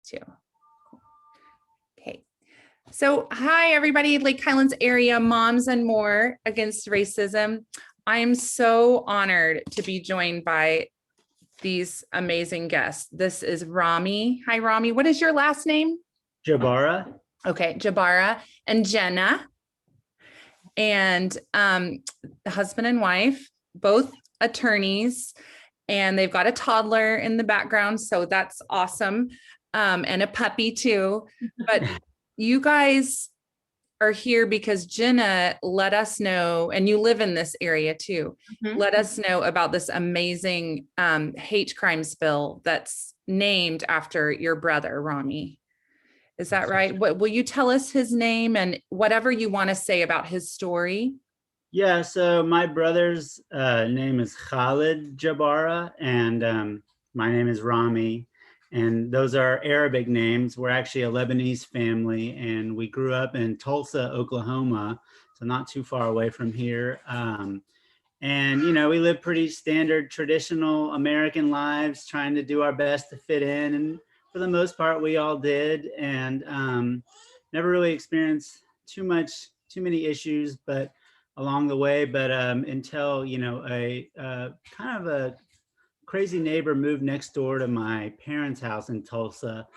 too. Okay. So, hi, everybody, Lake Highlands area, Moms and More Against Racism. I am so honored to be joined by these amazing guests. This is Rami. Hi, Rami. What is your last name? Jabara. Okay, Jabara and Jenna. And husband and wife, both attorneys, and they've got a toddler in the background. So that's awesome. And a puppy too. But you guys are here because Jenna let us know, and you live in this area too, let us know about this amazing hate crimes bill that's named after your brother, Rami. Is that right? What will you tell us his name and whatever you want to say about his story? Yeah, so my brother's name is Khalid Jabara, and my name is Rami. And those are Arabic names. We're actually a Lebanese family, and we grew up in Tulsa, Oklahoma, so not too far away from here. And, you know, we live pretty standard, traditional American lives, trying to do our best to fit in. And for the most part, we all did, and never really experienced too many issues, but along the way. But until, you know, a kind of a crazy neighbor moved next door to my parents' house in Tulsa,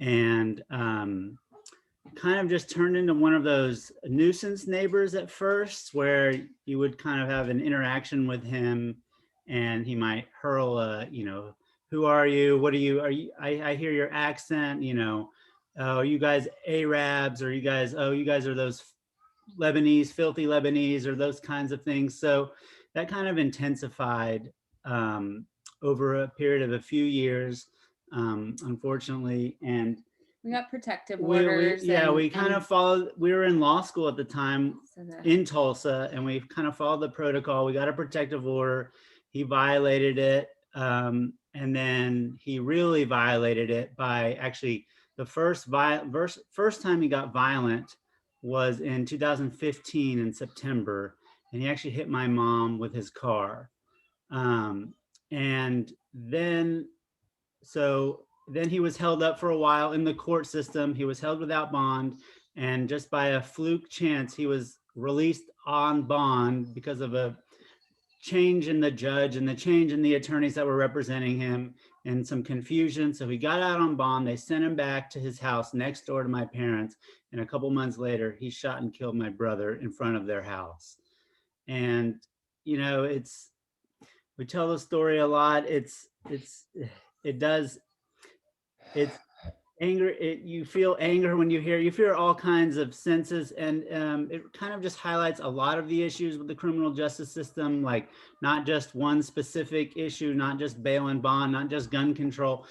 and kind of just turned into one of those nuisance neighbors at first, where you would kind of have an interaction with him, and he might hurl you know, who are you? What are you? I hear your accent, you know, are you guys Arabs? Or you guys, oh, you guys are those Lebanese, filthy Lebanese, or those kinds of things. So that kind of intensified over a period of a few years, unfortunately. And we got protective orders. We kind of followed. We were in law school at the time in Tulsa, and we kind of followed the protocol. We got a protective order. He violated it, and then he really violated it by actually the first time he got violent was in 2015 in September, and he actually hit my mom with his car, and then he was held up for a while in the court system. He was held without bond, and just by a fluke chance, he was released on bond because of a change in the judge and the change in the attorneys that were representing him and some confusion. So he got out on bond. They sent him back to his house next door to my parents. And a couple months later, he shot and killed my brother in front of their house. And, you know, we tell the story a lot. It's anger. You feel anger when you feel all kinds of senses, and it kind of just highlights a lot of the issues with the criminal justice system, like not just one specific issue, not just bail and bond, not just gun control.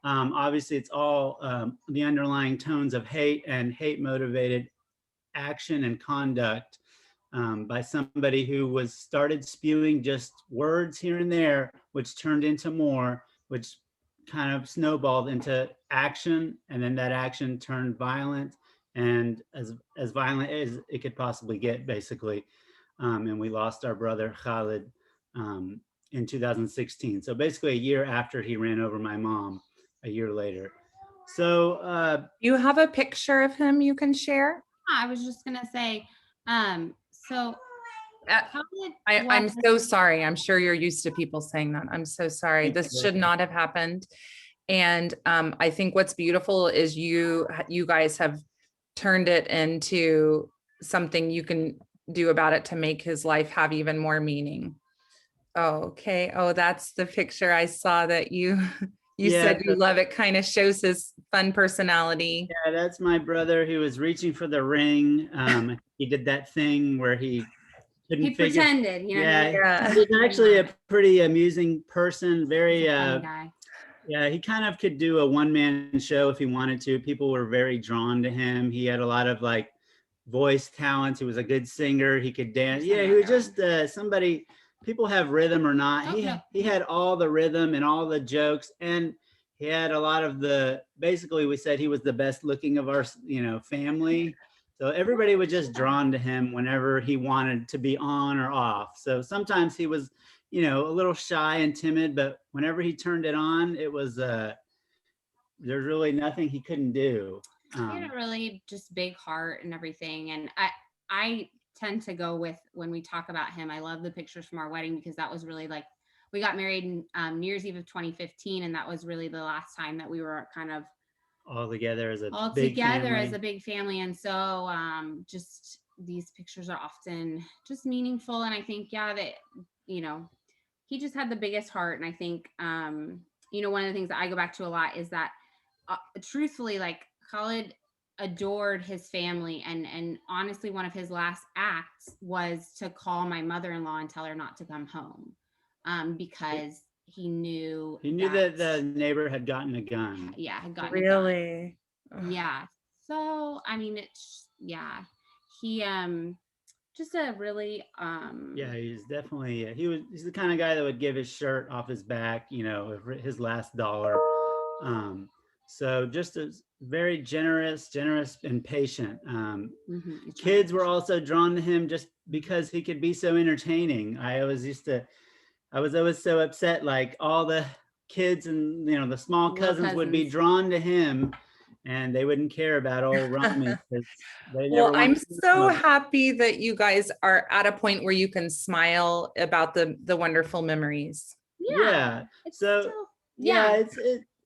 Obviously, it's all the underlying tones of hate and hate motivated action and conduct by somebody who started spewing just words here and there, which turned into more, which kind of snowballed into action, and then that action turned violent, and as violent as it could possibly get, basically. And we lost our brother Khalid in 2016. So basically a year after he ran over my mom, a year later. So you have a picture of him you can share? I was just gonna say, so I'm so sorry. I'm sure you're used to people saying that. I'm so sorry. This should not have happened. And I think what's beautiful is you guys have turned it into something you can do about it to make his life have even more meaning. Oh, okay. Oh, that's the picture I saw that you said you love. It kind of shows his fun personality. Yeah, that's my brother. He was reaching for the ring. He did that thing where he pretended, you know. Yeah. He's actually a pretty amusing person. Very guy. Yeah, he kind of could do a one-man show if he wanted to. People were very drawn to him. He had a lot of like voice talents. He was a good singer. He could dance. Yeah, he was just somebody. People have rhythm or not. He had all the rhythm and all the jokes, and he had a lot of basically we said he was the best looking of our, you know, family. So everybody was just drawn to him whenever he wanted to be on or off. So sometimes he was, you know, a little shy and timid, but whenever he turned it on, it was there's really nothing he couldn't do. He had a really just big heart and everything. And I tend to go with, when we talk about him, I love the pictures from our wedding, because that was really like, we got married in New Year's Eve of 2015. And that was really the last time that we were kind of all together as a big family. And so just these pictures are often just meaningful. And I think, yeah, that, you know, he just had the biggest heart. And I think, you know, one of the things that I go back to a lot is that truthfully, like, Khalid adored his family, and honestly, one of his last acts was to call my mother-in-law and tell her not to come home, because he knew that the neighbor had gotten a gun. Yeah, had gotten really a gun. Yeah. So I mean, it's he just a really yeah, he's definitely he's the kind of guy that would give his shirt off his back, you know, his last dollar. So just a very generous and patient. Kids were also drawn to him just because he could be so entertaining. I was always so upset, like all the kids and, you know, the small cousins would be drawn to him, and they wouldn't care about old Rami. Well, I'm so happy that you guys are at a point where you can smile about the wonderful memories. Yeah. So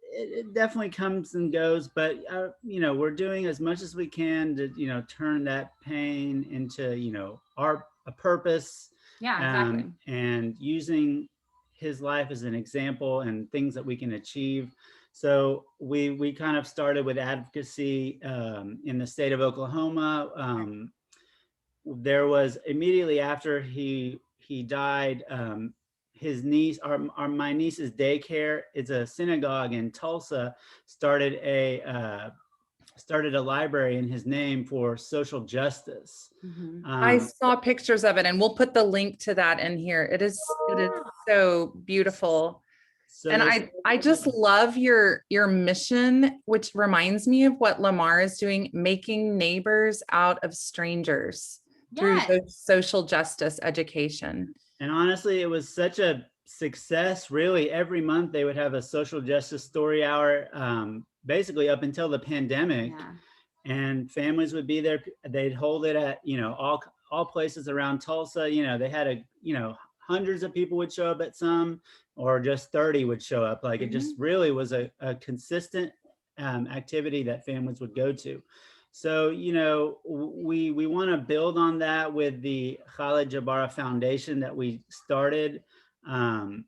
it definitely comes and goes, but you know, we're doing as much as we can to, you know, turn that pain into, you know, a purpose. Yeah, exactly. And using his life as an example and things that we can achieve. So we kind of started with advocacy in the state of Oklahoma. There was immediately after he died, his niece, my niece's daycare, it's a synagogue in Tulsa, started a library in his name for social justice. I saw pictures of it, and we'll put the link to that in here. It is so beautiful. So and I just love your mission, which reminds me of what Lamar is doing, making neighbors out of strangers through the social justice education. And honestly, it was such a success. Really, every month they would have a social justice story hour, basically up until the pandemic. And families would be there. They'd hold it at, you know, all places around Tulsa. You know, they had hundreds of people would show up at some, or just 30 would show up. Like it just really was a consistent activity that families would go to. So, you know, we want to build on that with the Khalid Jabara Foundation that we started. And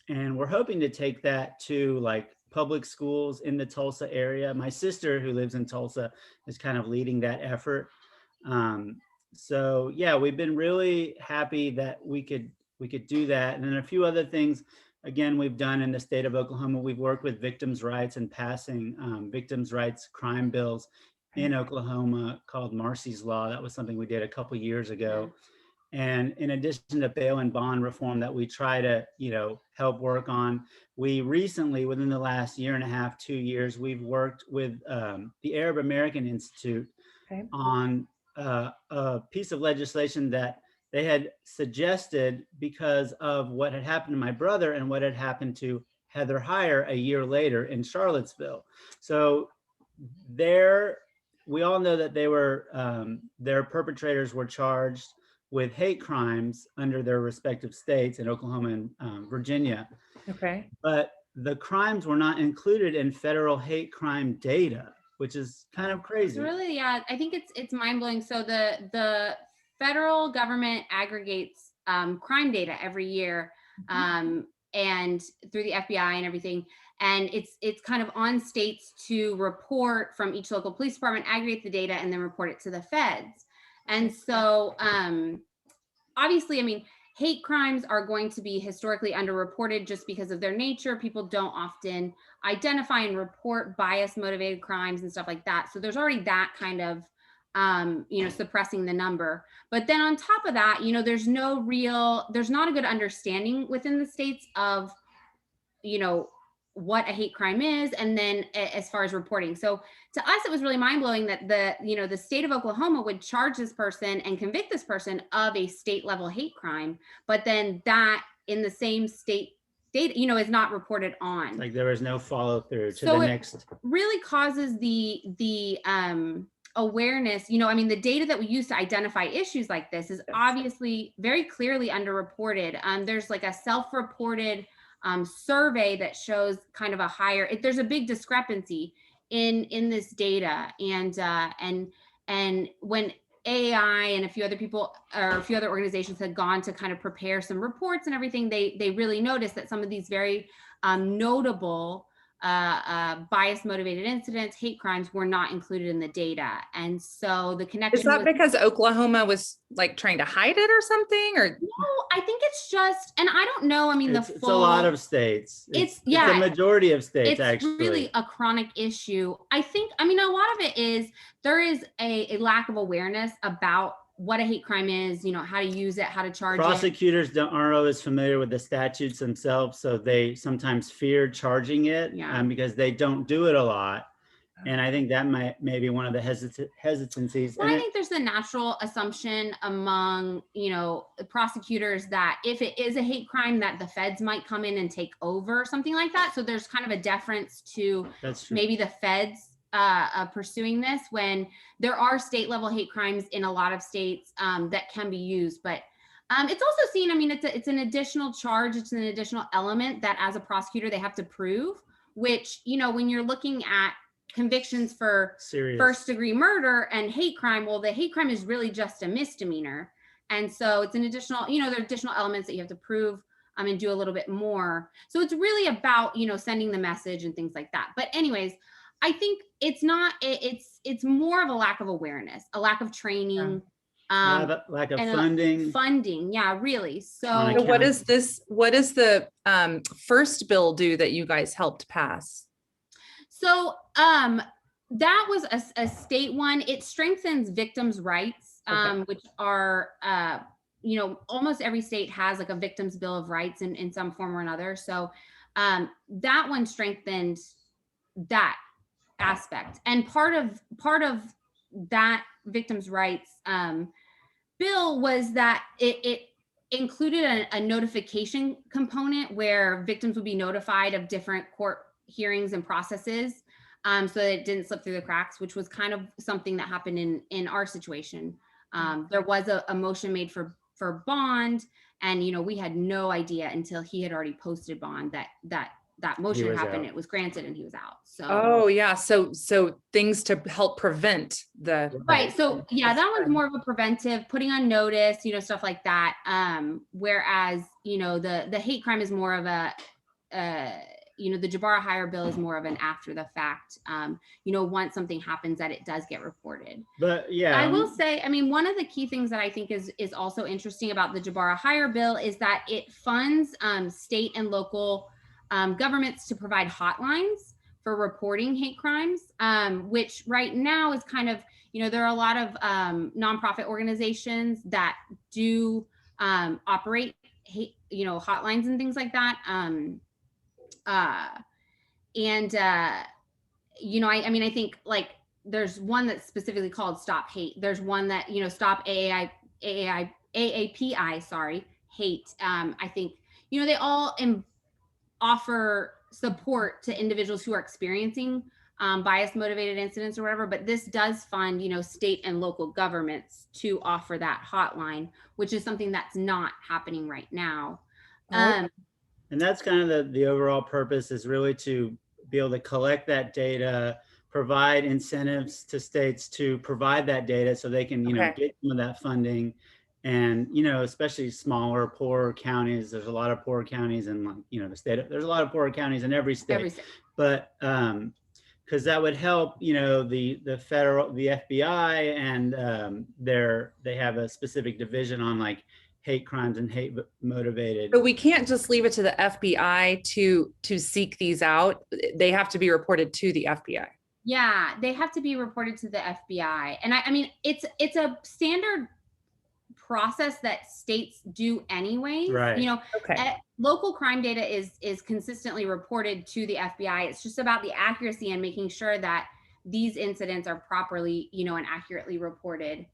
we're hoping to take that to like public schools in the Tulsa area. My sister, who lives in Tulsa, is kind of leading that effort. So yeah, we've been really happy that we could do that. And then a few other things, again, we've done in the state of Oklahoma. We've worked with victims' rights and passing victims' rights crime bills in Oklahoma called Marcy's Law. That was something we did a couple years ago. And in addition to bail and bond reform that we try to, you know, help work on, we recently, within the last year and a half, 2 years, we've worked with the Arab American Institute on a piece of legislation that they had suggested because of what had happened to my brother and what had happened to Heather Heyer a year later in Charlottesville. So we all know that they were, their perpetrators were charged with hate crimes under their respective states in Oklahoma and Virginia. Okay. But the crimes were not included in federal hate crime data, which is kind of crazy. It's really, I think it's mind-blowing. So the federal government aggregates crime data every year, and through the FBI and everything. And it's kind of on states to report from each local police department, aggregate the data, and then report it to the feds. And so obviously, I mean, hate crimes are going to be historically underreported just because of their nature. People don't often identify and report bias motivated crimes and stuff like that. So there's already that kind of, you know, suppressing the number. But then on top of that, you know, there's not a good understanding within the states of, you know, what a hate crime is, and then as far as reporting. So to us, it was really mind-blowing that the state of Oklahoma would charge this person and convict this person of a state level hate crime, but then that in the same state data, is not reported on. Like there was no follow through to So the it next. really causes the awareness, the data that we use to identify issues like this is obviously very clearly underreported. There's like a self-reported survey that shows kind of a higher, there's a big discrepancy in this data. And when AI and a few other people or a few other organizations had gone to kind of prepare some reports and everything, they really noticed that some of these very notable bias motivated incidents, hate crimes were not included in the data. And so the connection Is that because Oklahoma was like trying to hide it or something? Or no, I think it's just, and I don't know. I mean, It's a lot of states. It's yeah, the majority of states, it's actually. really a chronic issue. I think, a lot of it is there is a lack of awareness about what a hate crime is, how to use it, how to charge it. Prosecutors aren't always familiar with the statutes themselves, so they sometimes fear charging it because they don't do it a lot. And I think that may be one of the hesitancies. Well, I think there's a natural assumption among, prosecutors that if it is a hate crime, that the feds might come in and take over or something like that. So there's kind of a deference to maybe the feds pursuing this when there are state level hate crimes in a lot of states that can be used. But it's also seen, it's an additional charge. It's an additional element that as a prosecutor, they have to prove, which, when you're looking at convictions for first degree murder and hate crime, well, the hate crime is really just a misdemeanor. And so it's an additional, there are additional elements that you have to prove and do a little bit more. So it's really about, sending the message and things like that. But anyways, I think it's not, it's more of a lack of awareness, a lack of training, lack of funding. Yeah, really. So what is the first bill do that you guys helped pass? So that was a state one. It strengthens victims' rights, which are, almost every state has like a victim's bill of rights in some form or another. So that one strengthened that aspect. And part of that victims' rights bill was that it included a notification component where victims would be notified of different court hearings and processes so that it didn't slip through the cracks, which was kind of something that happened in our situation. There was a motion made for bond, and we had no idea until he had already posted bond that motion happened. It was granted and he was out. So so things to help prevent the right. So yeah, that one's more of a preventive, putting on notice, stuff like that. Whereas the hate crime is more of a the Jabara-Heyer bill is more of an after the fact, once something happens that it does get reported. But yeah, I will say, one of the key things that I think is also interesting about the Jabara-Heyer bill is that it funds state and local governments to provide hotlines for reporting hate crimes, which right now is kind of, there are a lot of nonprofit organizations that do operate hate, hotlines and things like that. I think like there's one that's specifically called Stop Hate. There's one that, Stop AAPI, sorry, hate. I think, they all offer support to individuals who are experiencing bias motivated incidents or whatever, but this does fund, state and local governments to offer that hotline, which is something that's not happening right now. And that's kind of the overall purpose, is really to be able to collect that data, provide incentives to states to provide that data so they can, get some of that funding. And, especially smaller, poorer counties, there's a lot of poor counties in, the state, there's a lot of poor counties in every state. But because that would help, the federal, the FBI, and they have a specific division on like hate crimes and hate motivated. But we can't just leave it to the FBI to seek these out. They have to be reported to the FBI. Yeah, they have to be reported to the FBI. And it's a standard process that states do anyways. Right. Local crime data is consistently reported to the FBI. It's just about the accuracy and making sure that these incidents are properly, and accurately reported.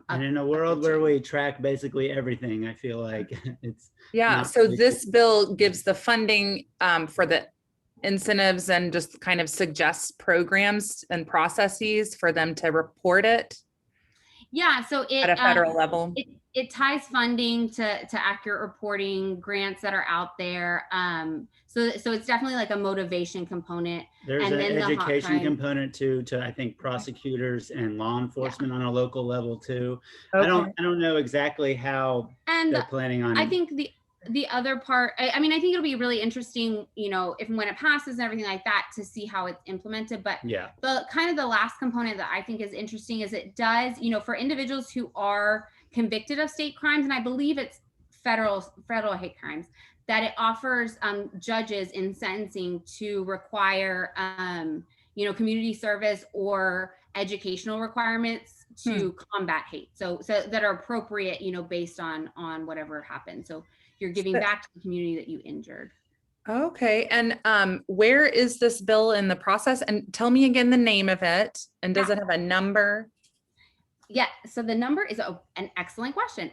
And in a world where we track basically everything, I feel like it's So this bill gives the funding for the incentives and just kind of suggests programs and processes for them to report it. Yeah, so it at a federal level. It ties funding to accurate reporting, grants that are out there. So it's definitely like a motivation component. There's and an then education component too, to I think prosecutors and law enforcement on a local level too. Okay. I don't know exactly how they're planning on. I think the other part, I mean, I think it'll be really interesting, if when it passes and everything like that, to see how it's implemented. But yeah, the kind of the last component that I think is interesting is it does, for individuals who are convicted of state crimes, and I believe it's federal hate crimes, that it offers judges in sentencing to require, community service or educational requirements to combat hate. So that are appropriate, based on whatever happened. So you're giving back to the community that you injured. Okay. And where is this bill in the process? And tell me again the name of it. And does it have a number? Yeah. So the number is an excellent question.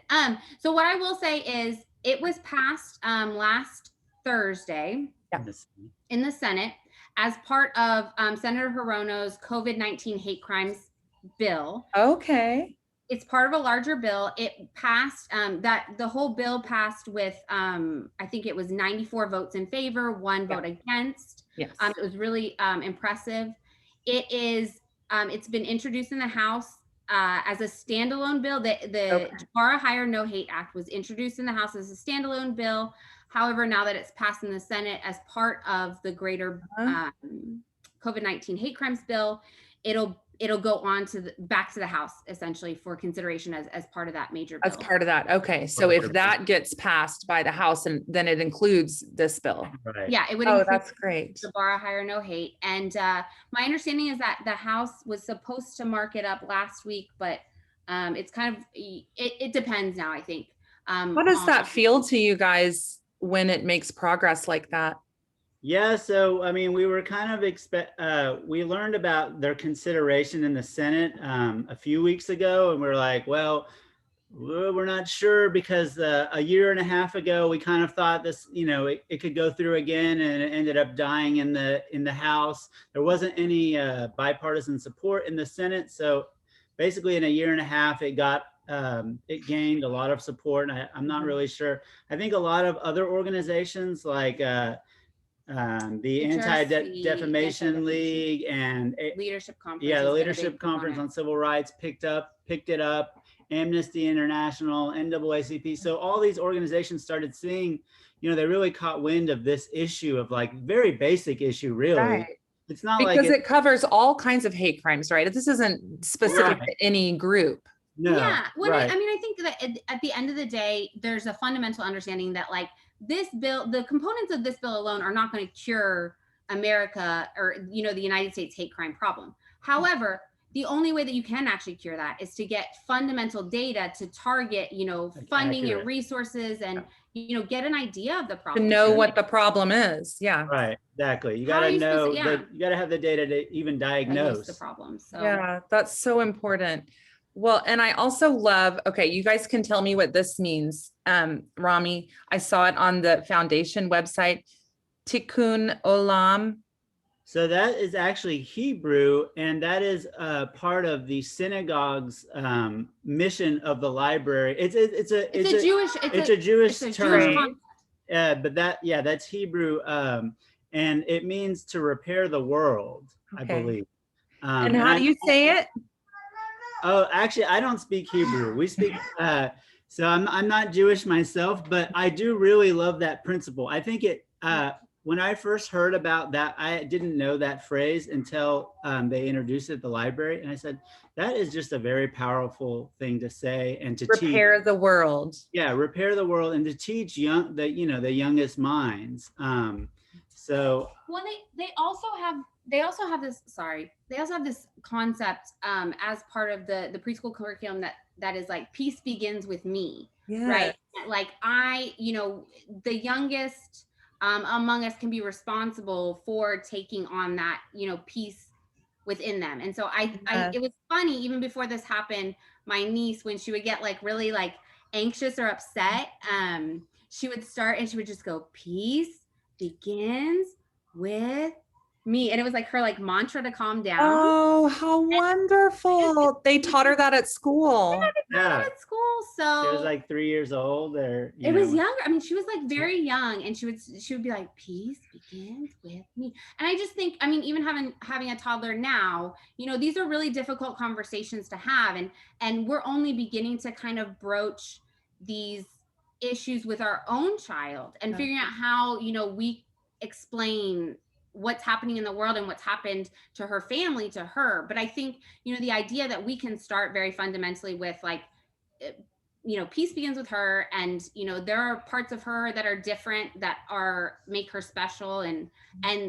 So what I will say is it was passed last Thursday in the Senate as part of Senator Hirono's COVID-19 hate crimes bill. Okay. It's part of a larger bill. It passed that the whole bill passed with I think it was 94 votes in favor, 1 vote against. Yes. It was really impressive. It is it's been introduced in the House as a standalone bill. The Jabara-Heyer No Hate Act was introduced in the House as a standalone bill. However, now that it's passed in the Senate as part of the greater COVID-19 hate crimes bill, it'll go on to back to the House essentially for consideration as part of that major bill. As part of that. Okay. So if that gets passed by the House, and then it includes this bill. Right. Yeah, it would. Oh, that's great. Jabara-Heyer No Hate. And my understanding is that the House was supposed to mark it up last week, but it's kind of, it depends now, I think. How does that feel to you guys when it makes progress like that? Yeah, so I mean, we were kind of we learned about their consideration in the Senate a few weeks ago, and we're like, well, we're not sure, because a year and a half ago we kind of thought this, it could go through again, and it ended up dying in the House. There wasn't any bipartisan support in the Senate, so basically in a year and a half it gained a lot of support, and I'm not really sure. I think a lot of other organizations like the Anti-Defamation League and Leadership Conference. Yeah, the Leadership Conference on Civil Rights picked it up. Amnesty International, NAACP. So all these organizations started seeing, they really caught wind of this issue, of like very basic issue, really. Right. It's not because it covers all kinds of hate crimes, right? This isn't specific to any group. No. Yeah. Well, I mean, I think that at the end of the day, there's a fundamental understanding that like this bill, the components of this bill alone are not going to cure America or, the United States hate crime problem. However, the only way that you can actually cure that is to get fundamental data to target, funding your resources and, get an idea of the problem. To know what the problem is. Yeah. Right. Exactly. You got to know that you got to have the data to even diagnose the problem. So yeah, that's so important. Well, and I also love, okay, you guys can tell me what this means. Rami, I saw it on the foundation website, Tikkun Olam. So that is actually Hebrew, and that is part of the synagogue's mission of the library. It's a Jewish term. But that's Hebrew, and it means to repair the world, I believe. And how do you say it? Oh, actually, I don't speak Hebrew. We speak. So I'm not Jewish myself, but I do really love that principle. I think it. When I first heard about that, I didn't know that phrase until they introduced it at the library. And I said, that is just a very powerful thing to say and to repair the world. Yeah, repair the world, and to teach the youngest minds. So well, they also have this concept as part of the preschool curriculum that is like peace begins with me. Yes. Right? Like the youngest among us can be responsible for taking on that, peace within them. And so I Yes. it was funny, even before this happened, my niece, when she would get like really like anxious or upset, she would start and she would just go, peace begins with me. And it was like her like mantra to calm down. Oh, how wonderful. They taught her that at school. Yeah. At school. She was So like 3 years old, or it was younger. I mean, she was like very young, and she would be like, peace begins with me. And I just think, I mean, even having a toddler now, you know, these are really difficult conversations to have. And we're only beginning to kind of broach these issues with our own child and figuring out how, you know, we explain what's happening in the world and what's happened to her family, to her. But I think, you know, the idea that we can start very fundamentally with like, you know, peace begins with her, and you know, there are parts of her that are different, that are make her special, and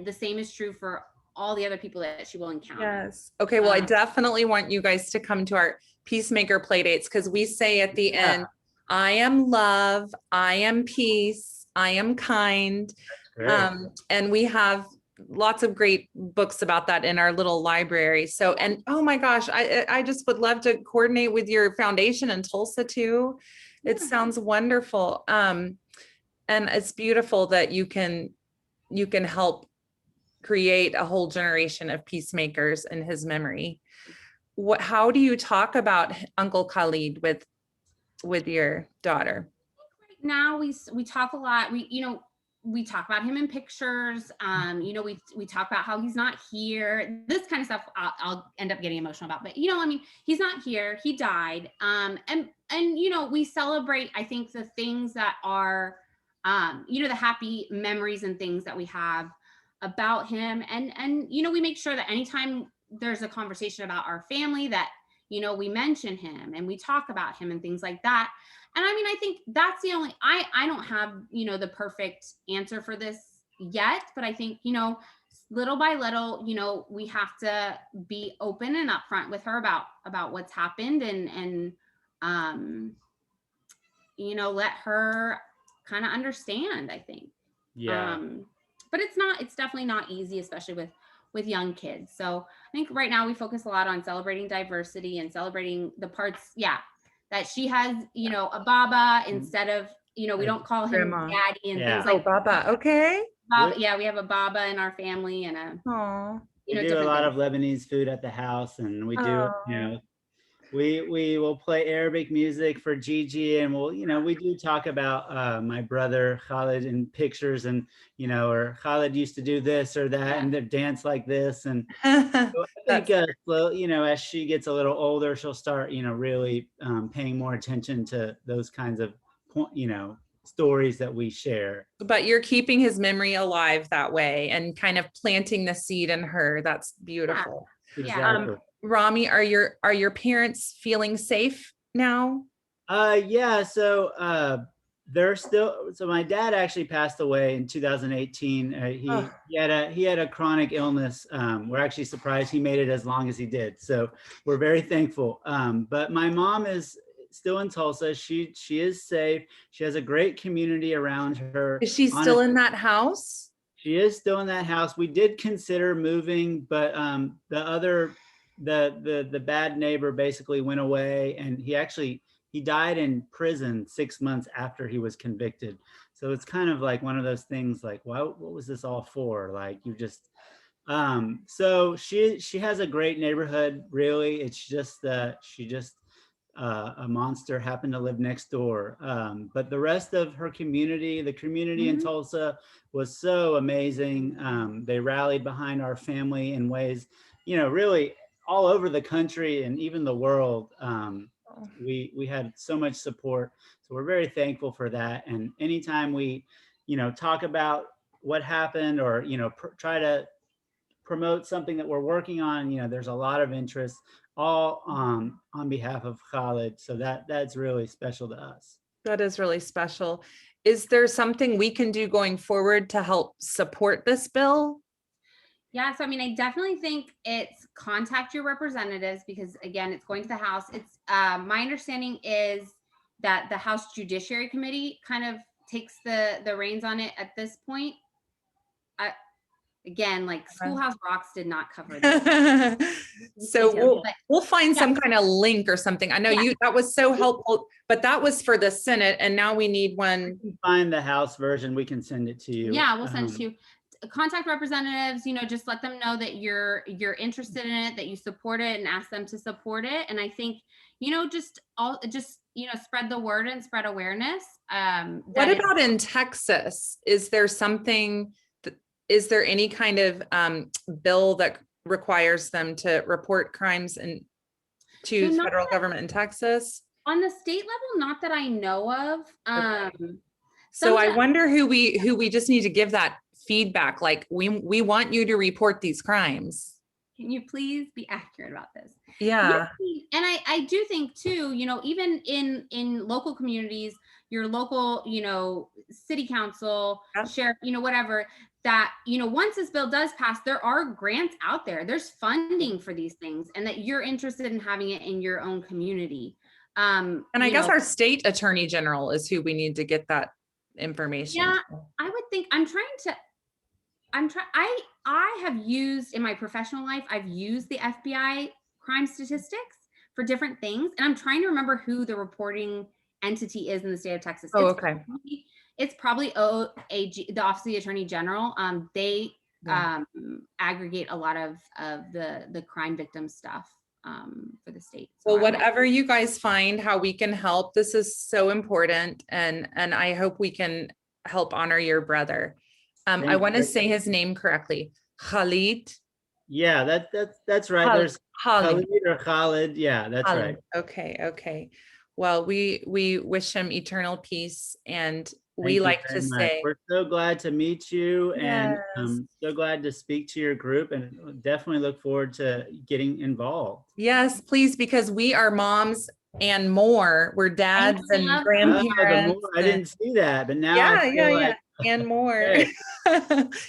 the same is true for all the other people that she will encounter. Yes. Okay. Well, I definitely want you guys to come to our Peacemaker play dates, because we say at the end, I am love, I am peace, I am kind. great. And we have lots of great books about that in our little library. So, and oh my gosh, I just would love to coordinate with your foundation in Tulsa too. It sounds wonderful. And it's beautiful that you can help create a whole generation of peacemakers in his memory. How do you talk about Uncle Khalid with your daughter? Right now we talk a lot. We talk about him in pictures. You know, we talk about how he's not here. This kind of stuff I'll end up getting emotional about. But you know, I mean, he's not here. He died. And you know, we celebrate, I think, the things that are, you know, the happy memories and things that we have about him. And you know, we make sure that anytime there's a conversation about our family, that you know, we mention him and we talk about him and things like that. And I mean, I think that's the only, I don't have, you know, the perfect answer for this yet, but I think, you know, little by little, you know, we have to be open and upfront with her about what's happened, and you know, let her kind of understand, I think. Yeah. But it's definitely not easy, especially with young kids. So I think right now we focus a lot on celebrating diversity and celebrating the parts, that she has, you know, a Baba instead of, you know, we don't call him Grandma. daddy and things Oh, like Baba. Okay. Baba. Yeah, we have a Baba in our family, and a, Oh. you know, We do a different lot things. of Lebanese food at the house, and we do, you Oh. know, we will play Arabic music for Gigi, and we'll, you know, we do talk about my brother Khalid in pictures, and you know, or Khalid used to do this or that and dance like this. And so I think well, you know, as she gets a little older, she'll start, you know, really paying more attention to those kinds of you know, stories that we share. But you're keeping his memory alive that way and kind of planting the seed in her. That's beautiful. Exactly. Rami, are your parents feeling safe now? Yeah, so they're still, so my dad actually passed away in 2018. He had a chronic illness. We're actually surprised he made it as long as he did. So we're very thankful. But my mom is still in Tulsa. She is safe. She has a great community around her. Is she still in that house? She is still in that house. We did consider moving, but the bad neighbor basically went away, and he died in prison 6 months after he was convicted. So it's kind of like one of those things like, what was this all for? Like, you just so she has a great neighborhood, really. It's just that a monster happened to live next door. But the rest of her community, the community in Tulsa, was so amazing. They rallied behind our family in ways, you know, really all over the country and even the world. We had so much support. So we're very thankful for that. And anytime we, you know, talk about what happened, or, you know, try to promote something that we're working on, you know, there's a lot of interest, all on behalf of Khalid. So that's really special to us. That is really special. Is there something we can do going forward to help support this bill? Yeah, so I mean, I definitely think it's contact your representatives, because again, it's going to the House. It's my understanding is that the House Judiciary Committee kind of takes the reins on it at this point. again, like Schoolhouse Rocks did not cover this. So we'll find yeah. some kind of link or something. I know that was so helpful, but that was for the Senate, and now we need one. Find the House version, we can send it to you. Yeah, we'll send it to you. Contact representatives, just let them know that you're interested in it, that you support it, and ask them to support it. And I think, just spread the word and spread awareness. What about in Texas? Is there something, is there any kind of bill that requires them to report crimes to the federal government in Texas? On the state level, not that I know of. Okay. So I wonder who we just need to give that feedback. Like we want you to report these crimes. Can you please be accurate about this? Yeah. And I do think too, even in local communities, your local, city council, sheriff, whatever, that, once this bill does pass, there are grants out there. There's funding for these things, and that you're interested in having it in your own community. And I guess our state attorney general is who we need to get that information. Yeah, I would think I have used in my professional life, I've used the FBI crime statistics for different things. And I'm trying to remember who the reporting entity is in the state of Texas. Oh, okay. It's probably OAG, the Office of the Attorney General. They aggregate a lot of the crime victim stuff for the state. So well, whatever you guys find, how we can help, this is so important. And I hope we can help honor your brother. I want to say his name correctly. Khalid. Yeah, that's right. There's Khalid or Khalid. Yeah, that's Khalid. right. Okay. Well, we wish him eternal peace, and we like to say we're so glad to meet you, and so glad to speak to your group, and definitely look forward to getting involved. Yes, please, because we are moms and more. We're dads and grandparents. I didn't see that, but now yeah, and more.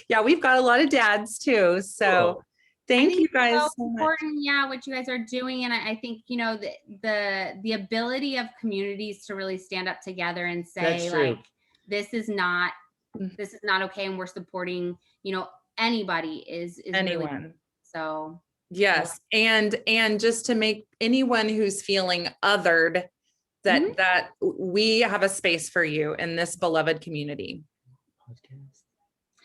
Yeah, we've got a lot of dads too. So cool. Thank you guys so important, what you guys are doing. And I think, the ability of communities to really stand up together and say, like, this is not okay, and we're supporting, anybody is anyone. Really, so yes. And just to make anyone who's feeling othered, that we have a space for you in this beloved community.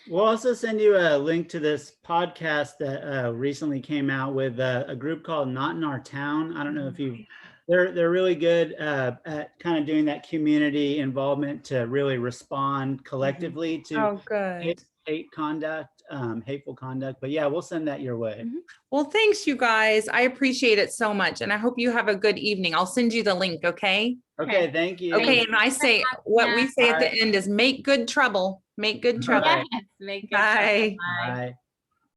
We'll also send you a link to this podcast that recently came out with a group called Not in Our Town. I don't know if they're really good at kind of doing that community involvement to really respond collectively to hate conduct, hateful conduct. But yeah, we'll send that your way. Well, thanks you guys. I appreciate it so much. And I hope you have a good evening. I'll send you the link. Okay. Okay. Thank you. Okay. And I say, what we say at the end is make good trouble. Make good trouble. Yes, make good Bye. trouble. Bye. Bye.